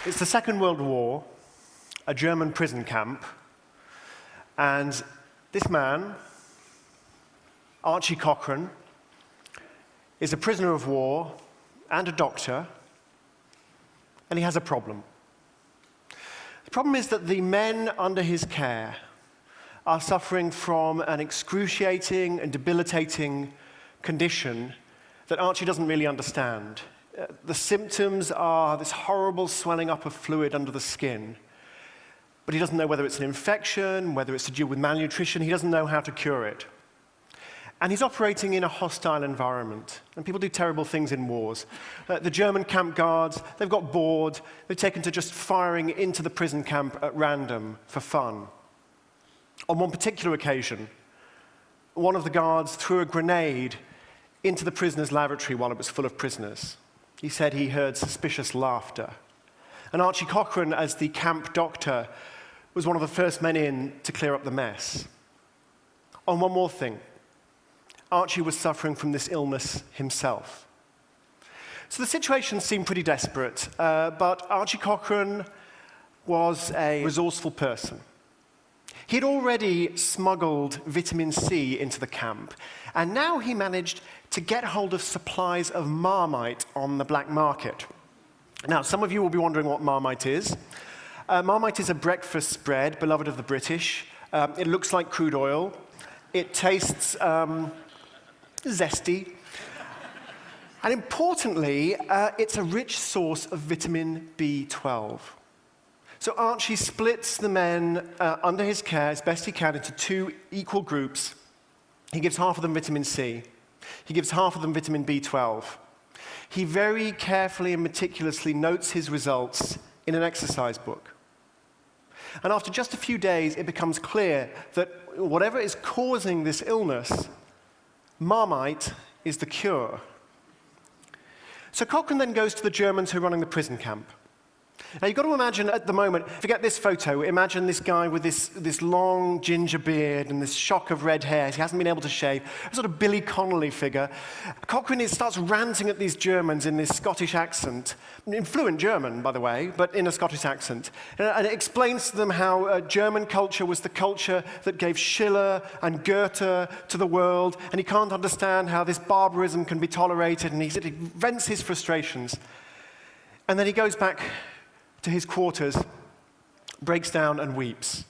It's the Second World War, a German prison camp, and this man, Archie Cochrane, is a prisoner of war and a doctor, and he has a problem. The problem is that the men under his care are suffering from an excruciating and debilitating condition that Archie doesn't really understand. The symptoms are this horrible swelling up of fluid under the skin, but he doesn't know whether it's an infection, whether it's to do with malnutrition. He doesn't know how to cure it. And he's operating in a hostile environment, and people do terrible things in wars. The German camp guards, they've got bored. They've taken to just firing into the prison camp at random for fun. On one particular occasion, one of the guards threw a grenade into the prisoner's lavatory while it was full of prisoners. He said he heard suspicious laughter. And Archie Cochrane, as the camp doctor, was one of the first men in to clear up the mess. On one more thing, Archie was suffering from this illness himself. So the situation seemed pretty desperate, but Archie Cochrane was a resourceful person. He'd already smuggled vitamin C into the camp, and now he managed to get hold of supplies of Marmite on the black market. Now, some of you will be wondering what Marmite is. Marmite is a breakfast spread, beloved of the British. It looks like crude oil. It tastes zesty. And importantly, it's a rich source of vitamin B12. So Archie splits the men under his care as best he can into two equal groups. He gives half of them vitamin C. He gives half of them vitamin B12. He very carefully and meticulously notes his results in an exercise book. And after just a few days, it becomes clear that whatever is causing this illness, Marmite is the cure. So Cochrane then goes to the Germans who are running the prison camp. Now, you've got to imagine at the moment, forget this photo, imagine this guy with this long ginger beard and this shock of red hair. He hasn't been able to shave, a sort of Billy Connolly figure. Cochrane starts ranting at these Germans in this Scottish accent, in fluent German, by the way, but in a Scottish accent. And it explains to them how German culture was the culture that gave Schiller and Goethe to the world, and he can't understand how this barbarism can be tolerated, and he vents his frustrations. And then he goes back to his quarters, breaks down and weeps.